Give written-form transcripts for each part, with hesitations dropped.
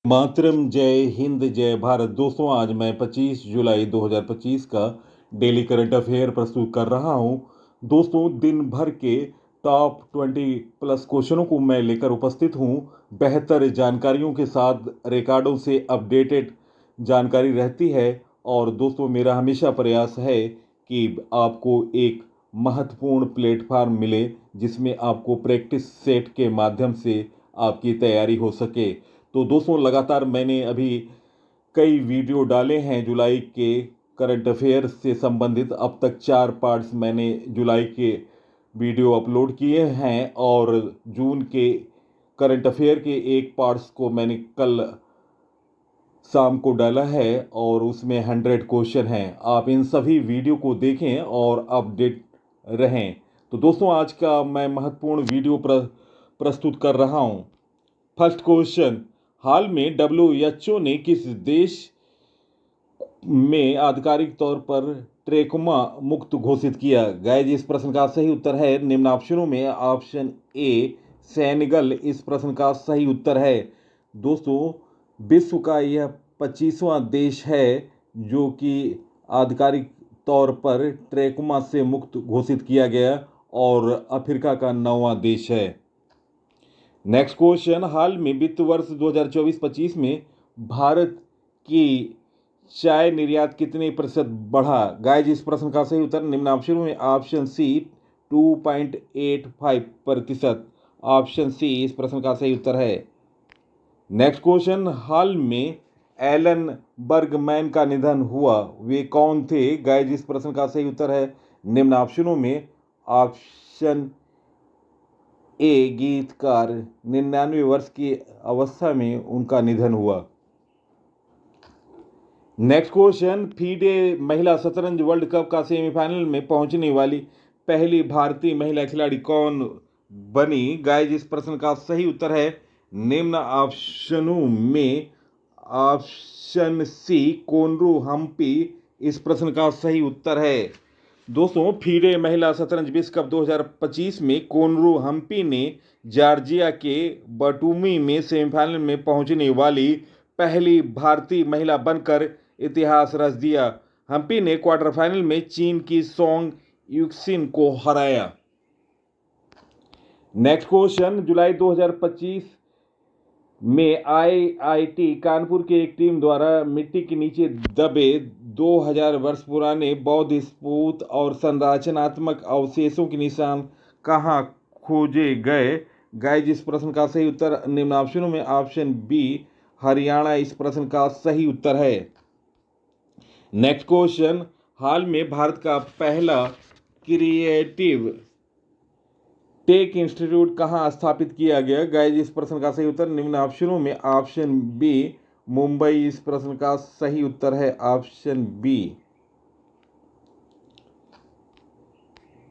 मातरम, जय हिंद, जय भारत। दोस्तों, आज मैं 25 जुलाई 2025 का डेली करंट अफेयर प्रस्तुत कर रहा हूं। दोस्तों, दिन भर के टॉप 20 प्लस क्वेश्चनों को मैं लेकर उपस्थित हूं। बेहतर जानकारियों के साथ रिकॉर्डों से अपडेटेड जानकारी रहती है। और दोस्तों, मेरा हमेशा प्रयास है कि आपको एक महत्वपूर्ण प्लेटफार्म मिले जिसमें आपको प्रैक्टिस सेट के माध्यम से आपकी तैयारी हो सके। तो दोस्तों, लगातार मैंने अभी कई वीडियो डाले हैं जुलाई के करंट अफेयर से संबंधित। अब तक 4 पार्ट्स मैंने जुलाई के वीडियो अपलोड किए हैं और जून के करंट अफेयर के एक पार्ट्स को मैंने कल शाम को डाला है और उसमें 100 क्वेश्चन हैं। आप इन सभी वीडियो को देखें और अपडेट रहें। तो दोस्तों, आज का मैं महत्वपूर्ण वीडियो प्रस्तुत कर रहा हूं। फर्स्ट क्वेश्चन, हाल में डब्ल्यूएचओ ने किस देश में आधिकारिक तौर पर ट्रेकोमा मुक्त घोषित किया? गाइज, इस प्रश्न का सही उत्तर है निम्न ऑप्शनों में ऑप्शन ए सेनेगल इस प्रश्न का सही उत्तर है। दोस्तों, विश्व का यह 25वां देश है जो कि आधिकारिक तौर पर ट्रेकोमा से मुक्त घोषित किया गया और अफ्रीका का 9वां देश है। नेक्स्ट क्वेश्चन, हाल में वित्त वर्ष 2024-25 में भारत की चाय निर्यात कितने प्रतिशत बढ़ा? गाइज, इस प्रश्न का सही उत्तर निम्न ऑप्शनों में ऑप्शन सी 2.85%। ऑप्शन सी इस प्रश्न का सही उत्तर है। नेक्स्ट क्वेश्चन, हाल में एलन बर्गमैन का निधन हुआ, वे कौन थे? गाइज, इस प्रश्न का सही उत्तर है निम्न ऑप्शनों में ऑप्शन ए गीतकार। 99 वर्ष की अवस्था में उनका निधन हुआ। नेक्स्ट क्वेश्चन, फीडे महिला शतरंज वर्ल्ड कप का सेमीफाइनल में पहुंचने वाली पहली भारतीय महिला खिलाड़ी कौन बनी? गाइज, इस प्रश्न का सही उत्तर है निम्न ऑप्शनों में ऑप्शन सी कोनरू हम्पी इस प्रश्न का सही उत्तर है। दोस्तों, फीडे महिला शतरंज विश्व कप 2025 में कोनरू हम्पी ने जॉर्जिया के बटूमी में सेमीफाइनल में पहुंचने वाली पहली भारतीय महिला बनकर इतिहास रच दिया। हम्पी ने क्वार्टर फाइनल में चीन की सोंग युक्सिन को हराया। नेक्स्ट क्वेश्चन, जुलाई 2025 में आईआईटी कानपुर की एक टीम द्वारा मिट्टी के नीचे दबे 2000 वर्ष पुराने बौद्ध स्तूप और संरचनात्मक अवशेषों के निशान कहाँ खोजे गए? गाइज, इस प्रश्न का सही उत्तर निम्न ऑप्शनों में ऑप्शन बी हरियाणा इस प्रश्न का सही उत्तर है। नेक्स्ट क्वेश्चन, हाल में भारत का पहला क्रिएटिव टेक इंस्टीट्यूट कहाँ स्थापित किया गया? गाइज, इस प्रश्न का सही उत्तर निम्न ऑप्शनों में ऑप्शन बी मुंबई इस प्रश्न का सही उत्तर है ऑप्शन बी।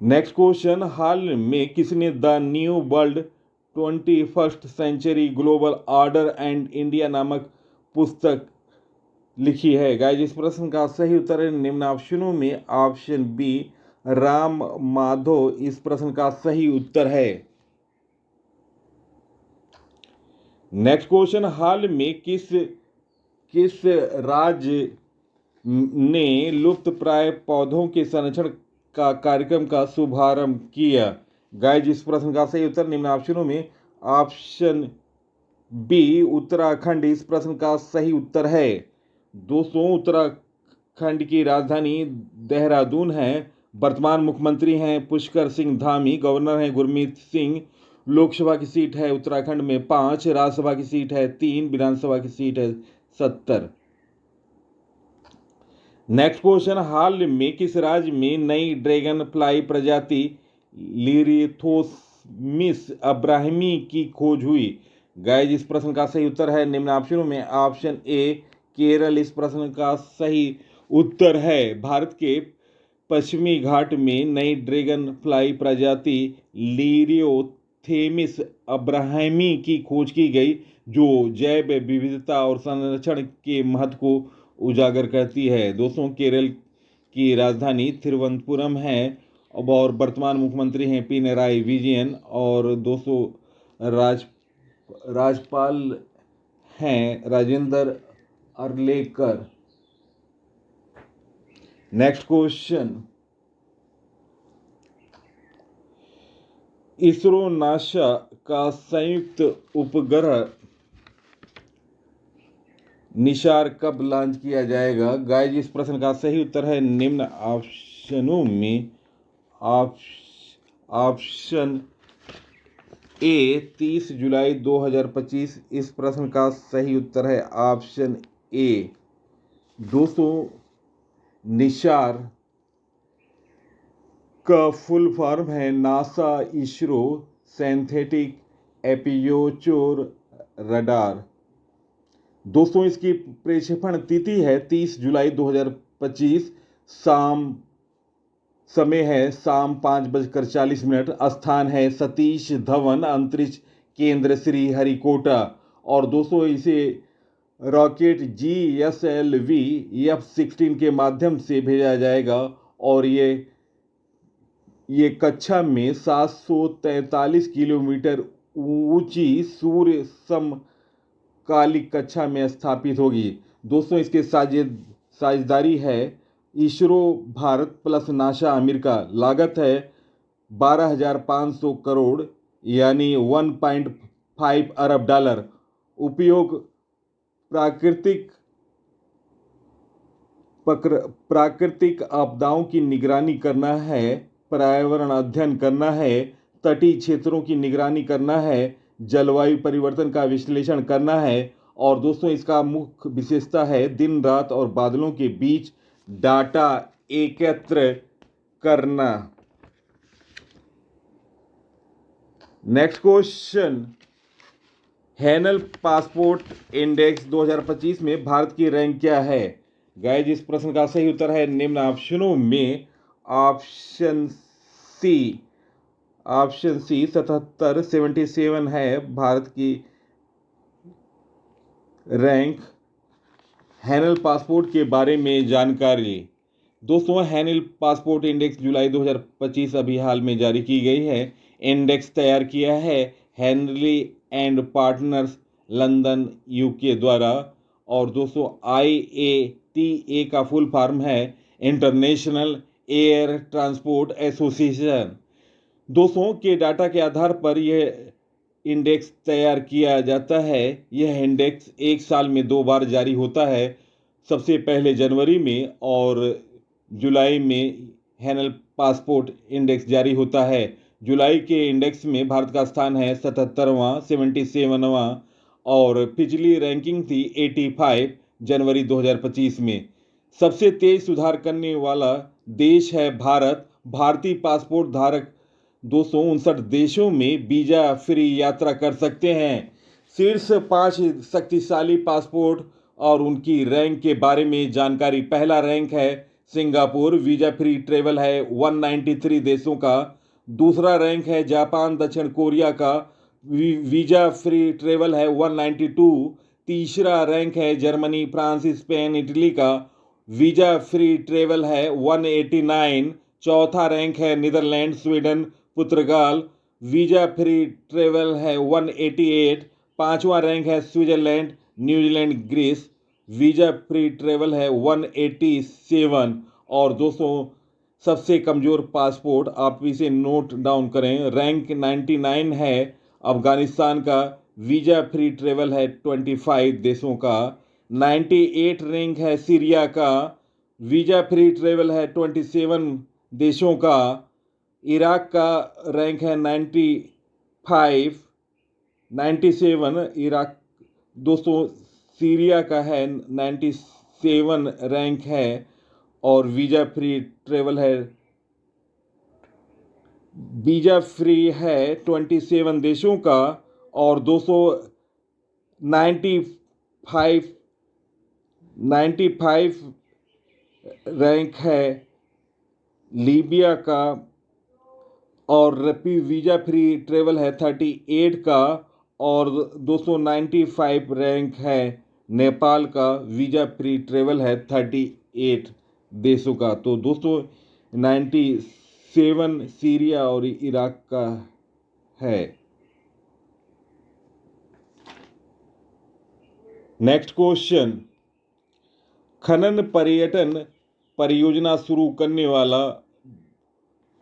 नेक्स्ट क्वेश्चन, हाल में किसने the new world 21st century global order and India नामक पुस्तक लिखी है? गाइज, इस प्रश्न का सही उत्तर है निम्न ऑप्शनों में ऑप्शन बी राम माधव इस प्रश्न का सही उत्तर है। नेक्स्ट क्वेश्चन, हाल में किस राज्य ने लुप्त प्राय पौधों के संरक्षण का कार्यक्रम का शुभारंभ किया? गाइज, इस प्रश्न का सही उत्तर निम्न ऑप्शनों में ऑप्शन बी उत्तराखंड इस प्रश्न का सही उत्तर है। दोस्तों, उत्तराखंड की राजधानी देहरादून है। वर्तमान मुख्यमंत्री हैं पुष्कर सिंह धामी, गवर्नर हैं गुरमीत सिंह। लोकसभा की सीट है उत्तराखंड में 5, राज्यसभा की सीट है 3, विधानसभा की सीट है 70। नेक्स्ट क्वेश्चन, हाल में किस राज्य में नई ड्रैगन फ्लाई प्रजाति लिरिथोमिस अब्राहमी की खोज हुई? गाइज, इस प्रश्न का सही उत्तर है निम्न ऑप्शनों में ऑप्शन ए केरल इस प्रश्न का सही उत्तर है। भारत के पश्चिमी घाट में नई ड्रैगन फ्लाई प्रजाति लिरियोथेमिस अब्राहमी की खोज की गई जो जैव विविधता और संरक्षण के महत्व को उजागर करती है। दोस्तों, केरल की राजधानी तिरुवनंतपुरम है और वर्तमान मुख्यमंत्री हैं पिनराई विजयन और दोस्तों राज्यपाल हैं Rajendra Arlekar. Next question, ISRO NASA का संयुक्त उपग्रह निशार कब लॉन्च किया जाएगा? गाइस, इस प्रश्न का सही उत्तर है निम्न ऑप्शनों में ऑप्शन ए 30 जुलाई 2025। इस प्रश्न का सही उत्तर है ऑप्शन ए। दोस्तों, निशार का फुल फॉर्म है NASA ISRO synthetic aperture radar. दोस्तों, इसकी प्रक्षेपण तिथि है 30 जुलाई 2025। समय है शाम 5:40। स्थान है सतीश धवन अंतरिक्ष केंद्र श्री हरिकोटा। और दोस्तों, इसे रॉकेट GSLV F-16 के माध्यम से भेजा जाएगा और ये कक्षा में 743 किलोमीटर ऊंची सूर्य समकालिक कक्षा में स्थापित होगी। दोस्तों, इसके साझेदारी है ISRO Bharat plus NASA America. लागत है 12,500 करोड़ यानी 1.5 अरब डॉलर। उपयोग प्राकृतिक आपदाओं की निगरानी करना है, पर्यावरण अध्ययन करना है, तटीय क्षेत्रों की निगरानी करना है, जलवायु परिवर्तन का विश्लेषण करना है। और दोस्तों, इसका मुख्य विशेषता है दिन रात और बादलों के बीच डाटा एकत्र करना। नेक्स्ट क्वेश्चन, हैनल पासपोर्ट इंडेक्स 2025 में भारत की रैंक क्या है? गाइस, इस प्रश्न का सही उत्तर है निम्न ऑप्शनों में ऑप्शन सी 77 है भारत की रैंक। हैनल पासपोर्ट के बारे में जानकारी। दोस्तों, हैनल पासपोर्ट इंडेक्स जुलाई 2025 अभी हाल में जारी की गई है। इंडेक्स तैयार किया है Henley and partners London UK द्वारा। और दोस्तों, IATA का फुल फॉर्म है इंटरनेशनल एयर ट्रांसपोर्ट एसोसिएशन। दोस्तों के डाटा के आधार पर यह इंडेक्स तैयार किया जाता है। यह इंडेक्स एक साल में 2 बार जारी होता है, सबसे पहले जनवरी में और जुलाई में हैनल पासपोर्ट इंडेक्स जारी होता है। जुलाई के इंडेक्स में भारत का स्थान है 77वां और पिछली रैंकिंग थी 85 जनवरी 2025 में। सबसे तेज सुधार करने वाला देश है भारत। भारतीय पासपोर्ट धारक 259 देशों में वीजा फ्री यात्रा कर सकते हैं। शीर्ष 5 शक्तिशाली पासपोर्ट और उनकी रैंक के बारे में जानकारी। पहला रैंक है सिंगापुर, वीजा फ्री ट्रेवल है 193 देशों का। दूसरा रैंक है जापान दक्षिण कोरिया का, वीजा फ्री ट्रेवल है 192। तीसरा रैंक है जर्मनी फ्रांस स्पेन इटली का, वीजा फ्री ट्रेवल है 189। चौथा रैंक है नीदरलैंड स्वीडन पुर्तगाल, वीजा फ्री ट्रेवल है 188। पांचवा रैंक है Switzerland New Zealand Greece, visa free travel है 187। और दोस्तों, सबसे कमज़ोर पासपोर्ट, आप इसे नोट डाउन करें, रैंक 99 है अफगानिस्तान का, वीजा फ्री ट्रेवल है 25 देशों का। 98 रैंक है सीरिया का, वीजा फ्री ट्रेवल है 27 देशों का। इराक का रैंक है 97 इराक। दोस्तों, सीरिया का है 97 रैंक है और वीजा फ्री ट्रेवल है, वीजा फ्री है 27 देशों का। और 95 रैंक है लीबिया का और वीजा फ्री ट्रेवल है 38 का। और 295 रैंक है नेपाल का, वीजा फ्री ट्रेवल है 38 देशों का। तो दोस्तों, 97 सीरिया और इराक का है। नेक्स्ट क्वेश्चन, खनन पर्यटन परियोजना शुरू करने वाला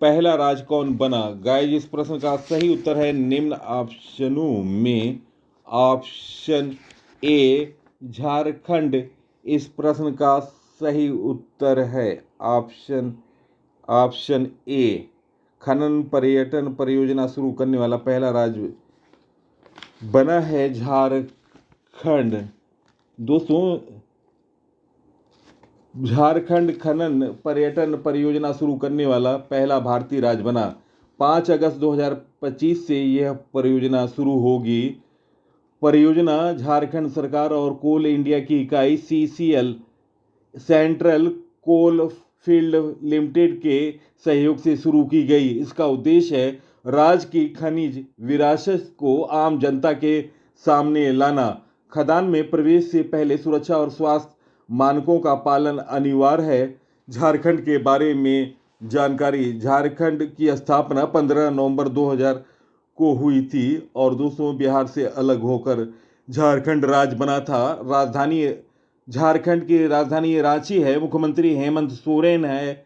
पहला राज्य कौन बना? गाइस, इस प्रश्न का सही उत्तर है निम्न ऑप्शनों में ऑप्शन ए झारखंड इस प्रश्न का सही उत्तर है। ऑप्शन ए खनन पर्यटन परियोजना शुरू करने वाला पहला राज्य बना है झारखंड। दोस्तों, झारखंड खनन पर्यटन परियोजना शुरू करने वाला पहला भारतीय राज्य बना। 5 अगस्त 2025 से यह परियोजना शुरू होगी। परियोजना झारखंड सरकार और कोल इंडिया की इकाई CCL central coalfield limited के सहयोग से शुरू की गई। इसका उद्देश्य है राज्य की खनिज विरासत को आम जनता के सामने लाना। खदान में प्रवेश से पहले सुरक्षा और स्वास्थ्य मानकों का पालन अनिवार्य है। झारखंड के बारे में जानकारी, झारखंड की स्थापना 15 नवंबर 2000 को हुई थी और दोस्तों बिहार से अलग होकर झारखंड राज्य बना था। राजधानी झारखंड की राजधानी रांची है। मुख्यमंत्री हेमंत सोरेन है।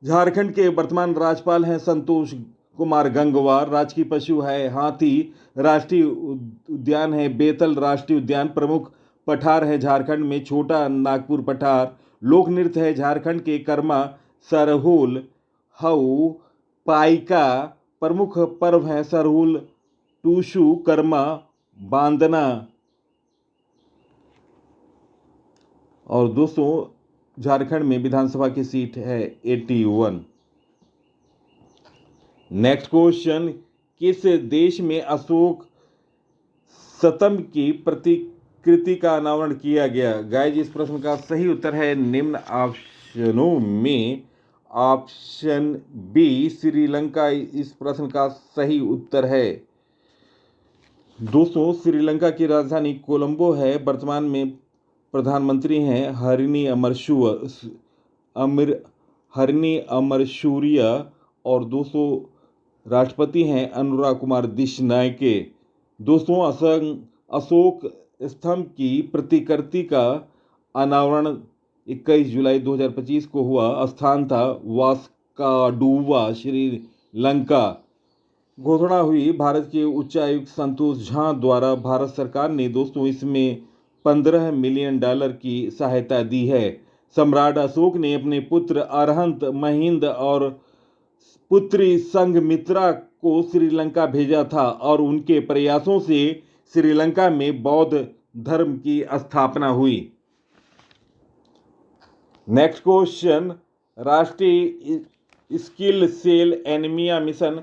झारखंड के वर्तमान राज्यपाल हैं संतोष कुमार गंगवार। राजकीय पशु है हाथी। राष्ट्रीय उद्यान है बेतल राष्ट्रीय उद्यान। प्रमुख पठार है झारखंड में छोटा नागपुर पठार। लोक नृत्य है झारखंड के कर्मा, सरहुल, हऊ, पाइका। प्रमुख पर्व है सरहुल, टूसू, कर्मा, बांदना। और दोस्तों झारखंड में विधानसभा की सीट है 81। नेक्स्ट क्वेश्चन, किस देश में अशोक स्तंभ की प्रतिकृति का अनावरण किया गया? गाइस, इस प्रश्न का सही उत्तर है निम्न ऑप्शनों में ऑप्शन बी श्रीलंका इस प्रश्न का सही उत्तर है। दोस्तों, श्रीलंका की राजधानी कोलंबो है। वर्तमान में प्रधानमंत्री हैं हरिनी अमरसूरिया और दोस्तों राष्ट्रपति हैं अनुराग कुमार दिशनायके। दोस्तों, अशोक स्तंभ की प्रतिकृति का अनावरण 21 जुलाई 2025 को हुआ। स्थान था वास्कोडागामा, श्रीलंका। घोषणा हुई भारत के उच्चायुक्त संतोष झा द्वारा। भारत सरकार ने दोस्तों इसमें $15 मिलियन की सहायता दी है। सम्राट अशोक ने अपने पुत्र अरहंत महिंद और पुत्री संघमित्रा को श्रीलंका भेजा था और उनके प्रयासों से श्रीलंका में बौद्ध धर्म की स्थापना हुई। नेक्स्ट क्वेश्चन, राष्ट्रीय स्किल सेल एनीमिया मिशन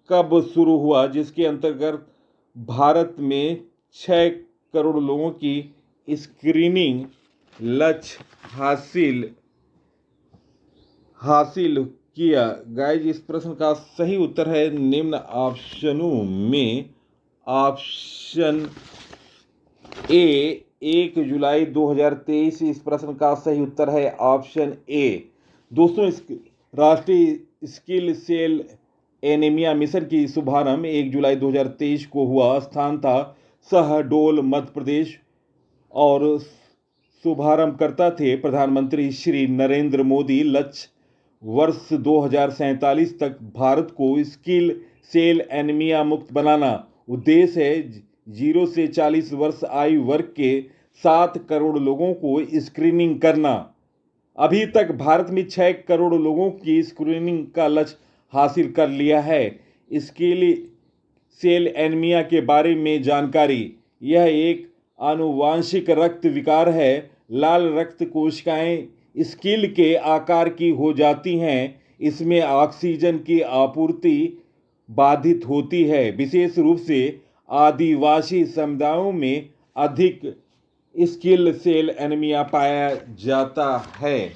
कब शुरू हुआ, जिसके अंतर्गत भारत में 6 करोड़ लोगों की स्क्रीनिंग लक्ष्य हासिल किया? गाइस, इस प्रश्न का सही उत्तर है निम्न ऑप्शनों में ऑप्शन ए 1 जुलाई 2023 इस प्रश्न का सही उत्तर है ऑप्शन ए। दोस्तों, इस राष्ट्रीय स्किल सेल एनीमिया मिशन की शुभारंभ 1 जुलाई 2023 को हुआ। स्थान था शहडोल, मध्य प्रदेश और शुभारंभकर्ता थे प्रधानमंत्री श्री नरेंद्र मोदी। लक्ष्य वर्ष 2047 तक भारत को स्किल सेल एनीमिया मुक्त बनाना। उद्देश्य है 0 से 40 वर्ष आयु वर्ग के 7 करोड़ लोगों को स्क्रीनिंग करना। अभी तक भारत में 6 करोड़ लोगों की स्क्रीनिंग का लक्ष्य हासिल कर लिया है। स्किल सेल एनीमिया के बारे में जानकारी, यह एक आनुवांशिक रक्त विकार है। लाल रक्त कोशिकाएं स्किल के आकार की हो जाती हैं। इसमें ऑक्सीजन की आपूर्ति बाधित होती है। विशेष रूप से आदिवासी समुदायों में अधिक स्किल सेल एनीमिया पाया जाता है।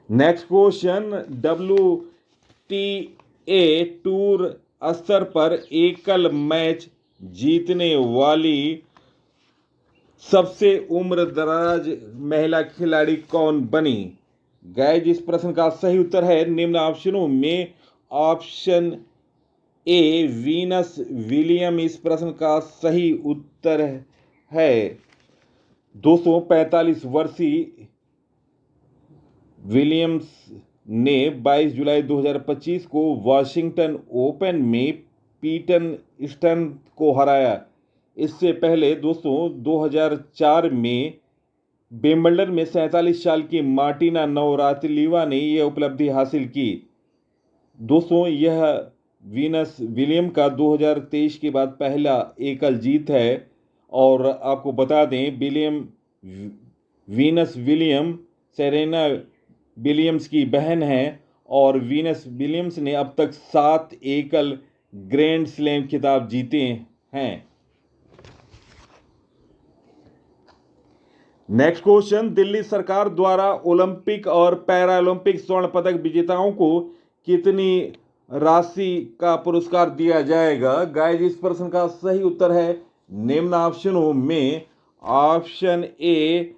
नेक्स्ट क्वेश्चन, WTA टूर स्तर पर एकल मैच जीतने वाली सबसे उम्रदराज महिला खिलाड़ी कौन बनी? गाइस, इस प्रश्न का सही उत्तर है निम्न ऑप्शनों में ऑप्शन ए वीनस विलियम इस प्रश्न का सही उत्तर है। दोस्तों 45 वर्षीय विलियम्स ने 22 जुलाई 2025 को वाशिंगटन ओपन में पीटर स्टन को हराया। इससे पहले दोस्तों 2004 में विंबलडन में 47 साल की मार्टिना नवरात्रिलीवा ने यह उपलब्धि हासिल की। दोस्तों यह वीनस विलियम का 2023 के बाद पहला एकल जीत है। और आपको बता दें वीनस विलियम सेरेना विलियम्स की बहन है और वीनस विलियम्स ने अब तक 7 एकल ग्रैंड स्लैम खिताब जीते हैं। नेक्स्ट क्वेश्चन, दिल्ली सरकार द्वारा ओलंपिक और पैरालंपिक स्वर्ण पदक विजेताओं को कितनी राशि का पुरस्कार दिया जाएगा? गाइस इस प्रश्न का सही उत्तर है निम्न ऑप्शनों में ऑप्शन ए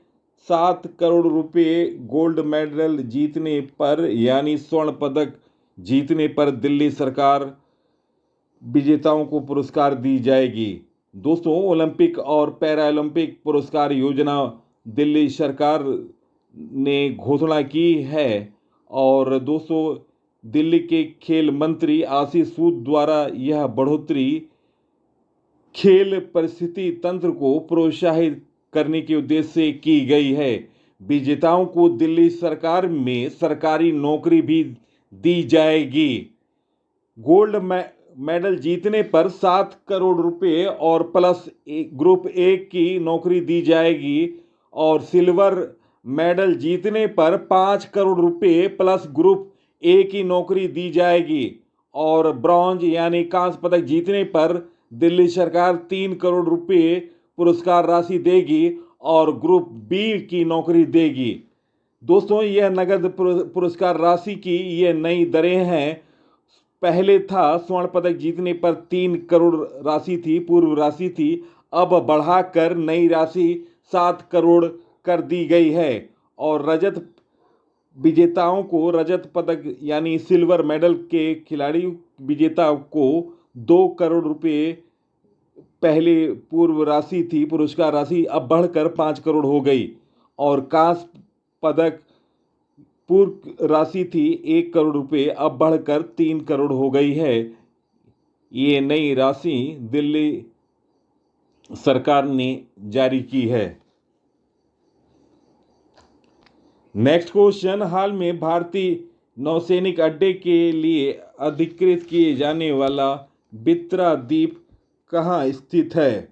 7 करोड़ रुपए गोल्ड मेडल जीतने पर यानी स्वर्ण पदक जीतने पर दिल्ली सरकार विजेताओं को पुरस्कार दी जाएगी। दोस्तों ओलंपिक और पैरालंपिक पुरस्कार योजना दिल्ली सरकार ने घोषणा की है और दोस्तों दिल्ली के खेल मंत्री आशीष सूद द्वारा यह बढ़ोतरी खेल परिस्थिति तंत्र को प्रोत्साहित करने के उद्देश्य से की गई है। विजेताओं को दिल्ली सरकार में सरकारी नौकरी भी दी जाएगी। गोल्ड मेडल जीतने पर 7 करोड़ रुपए और प्लस ग्रुप ए की नौकरी दी जाएगी और सिल्वर मेडल जीतने पर 5 करोड़ रुपए प्लस ग्रुप ए की नौकरी दी जाएगी और ब्रॉन्ज यानी कांस्य पदक जीतने पर दिल्ली सरकार 3 करोड़ रुपए पुरस्कार राशि देगी और ग्रुप बी की नौकरी देगी। दोस्तों यह नगद पुरस्कार राशि की ये नई दरें हैं। पहले था स्वर्ण पदक जीतने पर 3 करोड़ राशि थी, पूर्व राशि थी, अब बढ़ाकर नई राशि 7 करोड़ कर दी गई है और रजत विजेताओं को रजत पदक यानी सिल्वर मेडल के खिलाड़ी विजेता को 2 करोड़ रुपए पहले पूर्व राशि थी, पुरस्कार राशि अब बढ़कर 5 करोड़ हो गई और कांस्य पदक पूर्व राशि थी 1 करोड़ रुपए अब बढ़कर 3 करोड़ हो गई है। ये नई राशि दिल्ली सरकार ने जारी की है। नेक्स्ट क्वेश्चन, हाल में भारतीय नौसैनिक अड्डे के लिए अधिकृत किए जाने वाला बित्रा द्वीप कहाँ स्थित है?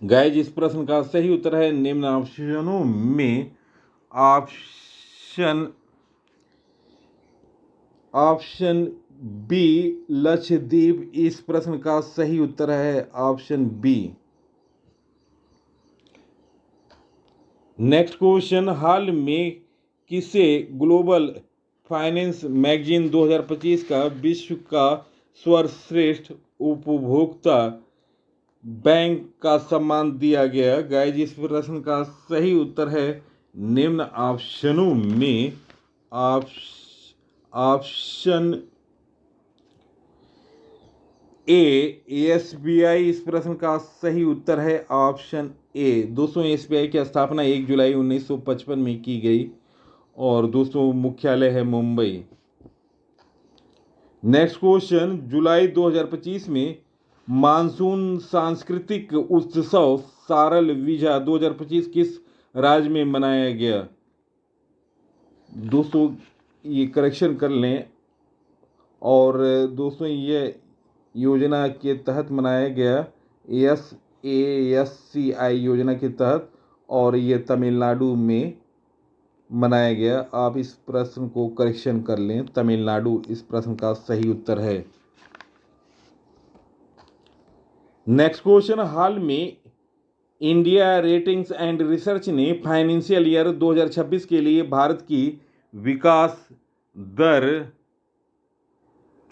गाइस इस प्रश्न का सही उत्तर है निम्न ऑप्शनों में ऑप्शन बी लक्षद्वीप इस प्रश्न का सही उत्तर है ऑप्शन बी। नेक्स्ट क्वेश्चन, हाल में किसे ग्लोबल फाइनेंस मैगजीन 2025 का विश्व का सर्वश्रेष्ठ उपभोक्ता बैंक का सम्मान दिया गया? गाइस इस प्रश्न का सही उत्तर है निम्न ऑप्शनों में ऑप्शन ए एसबीआई इस प्रश्न का सही उत्तर है ऑप्शन ए। दोस्तों एसबीआई की स्थापना 1 जुलाई 1955 में की गई और दोस्तों मुख्यालय है मुंबई। नेक्स्ट क्वेश्चन, जुलाई 2025 में मानसून सांस्कृतिक उत्सव सारल विजा 2025 किस राज्य में मनाया गया? दोस्तों ये करेक्शन कर लें और दोस्तों ये योजना के तहत मनाया गया SASCI योजना के तहत और ये तमिलनाडु में मनाया गया। आप इस प्रश्न को करेक्शन कर लें, तमिलनाडु इस प्रश्न का सही उत्तर है। नेक्स्ट क्वेश्चन, हाल में इंडिया रेटिंग्स एंड रिसर्च ने फाइनेंशियल ईयर 2026 के लिए भारत की विकास दर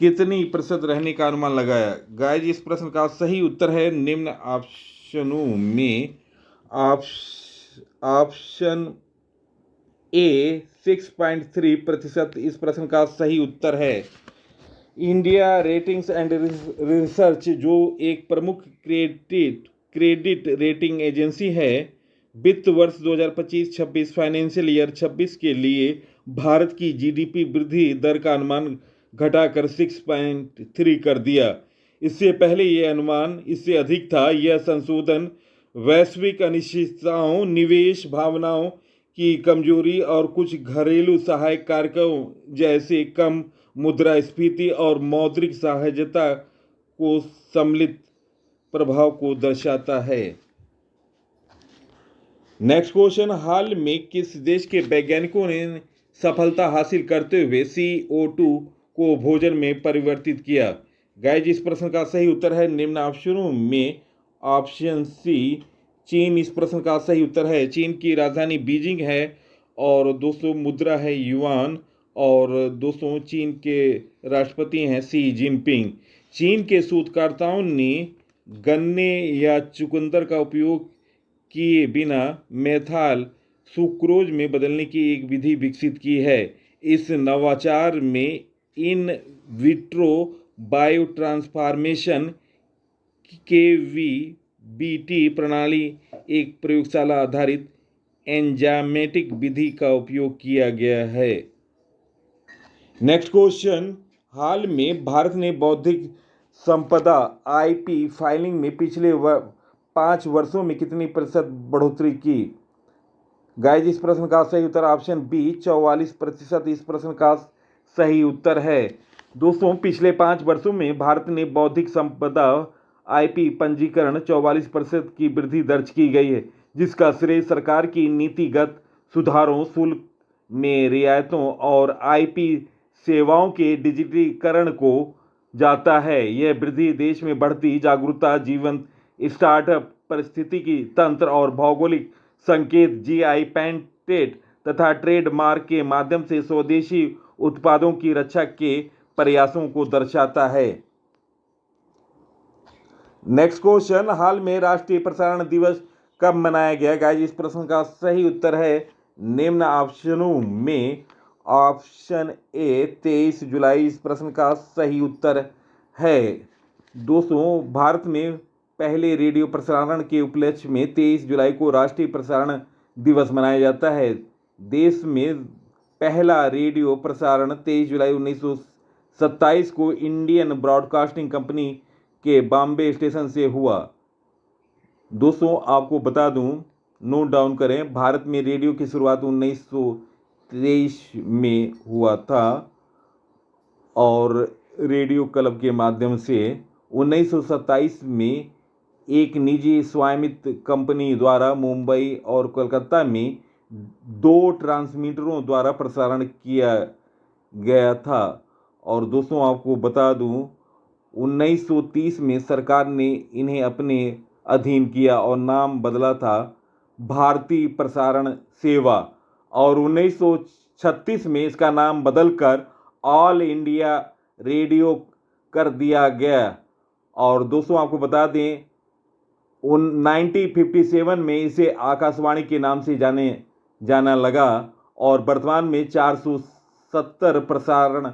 कितनी प्रतिशत रहने का अनुमान लगाया? गाइस इस प्रश्न का सही उत्तर है निम्न ऑप्शनों में ऑप्शन ए 6.3% इस प्रश्न का सही उत्तर है। इंडिया रेटिंग्स एंड रिसर्च जो एक प्रमुख क्रेडिट रेटिंग एजेंसी है। वित्त वर्ष 2025-26 फाइनेंशियल ईयर 26 के लिए भारत की जीडीपी वृद्धि दर का अनुमान घटाकर 6.3 कर दिया। इससे पहले यह अनुमान इससे अधिक था। यह संशोधन वैश्विक अनिश्चितताओं, निवेश भावनाओं की कमजोरी और कुछ घरेलू सहायक कारकों जैसे कम मुद्रास्फीति और मौद्रिक सहजता को सम्मिलित प्रभाव को दर्शाता है। नेक्स्ट क्वेश्चन, हाल में किस देश के वैज्ञानिकों ने सफलता हासिल करते हुए CO2 को भोजन में परिवर्तित किया? गाइज, इस प्रश्न का सही उत्तर है निम्न ऑप्शनों में ऑप्शन सी, चीन। इस प्रश्न का सही उत्तर है चीन की राजधानी बीजिंग है और दोस्तों मुद्रा है युआन और दोस्तों चीन के राष्ट्रपति हैं शी जिनपिंग। चीन के शोधकर्ताओं ने गन्ने या चुकंदर का उपयोग किए बिना मेथाल सुक्रोज में बदलने की एक विधि विकसित की है। इस नवाचार में in vitro bio transformation KVBT प्रणाली, एक प्रयोगशाला आधारित एंजाइमेटिक विधि का उपयोग किया गया है। नेक्स्ट क्वेश्चन, हाल में भारत ने बौद्धिक संपदा IP फाइलिंग में पिछले 5 वर्षों में कितनी प्रतिशत बढ़ोतरी की? गाइज, इस प्रश्न का सही उत्तर ऑप्शन बी 44%। इस प्रश्न का सही उत्तर है दोस्तों पिछले 5 वर्षों में भारत ने बौद्धिक संपदा IP पंजीकरण 44% की वृद्धि दर्ज की गई है, जिसका श्रेय सरकार की नीतिगत सुधारों, शुल्क में रियायतों और IP सेवाओं के डिजिटीकरण को जाता है। यह वृद्धि देश में बढ़ती जागरूकता, जीवंत स्टार्टअप, पारिस्थितिकी तंत्र और भौगोलिक संकेत GI पेटेंट तथा ट्रेडमार्क के माध्यम से स्वदेशी उत्पादों की रक्षा के प्रयासों को दर्शाता है। नेक्स्ट क्वेश्चन, हाल में राष्ट्रीय प्रसारण दिवस कब मनाया गया? गाइस, इस प्रश्न का सही उत्तर है निम्न ऑप्शनों में ऑप्शन ए 23 जुलाई। इस प्रश्न का सही उत्तर है दोस्तों भारत में पहले रेडियो प्रसारण के उपलक्ष्य में 23 जुलाई को राष्ट्रीय प्रसारण दिवस मनाया जाता है। देश में पहला रेडियो प्रसारण 23 जुलाई 1927 को इंडियन ब्रॉडकास्टिंग कंपनी के बॉम्बे स्टेशन से हुआ। दोस्तों आपको बता दूं, नोट डाउन करें, भारत में रेडियो की शुरुआत 1923 में हुआ था और रेडियो क्लब के माध्यम से 1927 में एक निजी स्वामित्व कंपनी द्वारा मुंबई और कोलकाता में 2 ट्रांसमीटरों द्वारा प्रसारण किया गया था। और दोस्तों आपको बता दूं 1930 में सरकार ने इन्हें अपने अधीन किया और नाम बदला था भारतीय प्रसारण सेवा और 1936 में इसका नाम बदलकर ऑल इंडिया रेडियो कर दिया गया। और दोस्तों आपको बता दें 1957 में इसे आकाशवाणी के नाम से जाना लगा और वर्तमान में 470 प्रसारण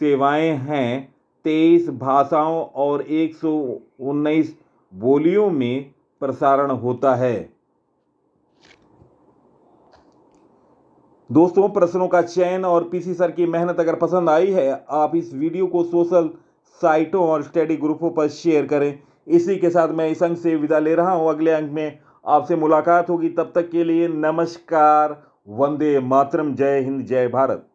सेवाएं हैं, 23 भाषाओं और 119 बोलियों में प्रसारण होता है। दोस्तों प्रश्नों का चयन और PC सर की मेहनत अगर पसंद आई है, आप इस वीडियो को सोशल साइटों और स्टडी ग्रुपों पर शेयर करें। इसी के साथ मैं इस अंक से विदा ले रहा हूं। अगले अंक में आपसे मुलाकात होगी। तब तक के लिए नमस्कार, वंदे मातरम, जय हिंद, जय भारत।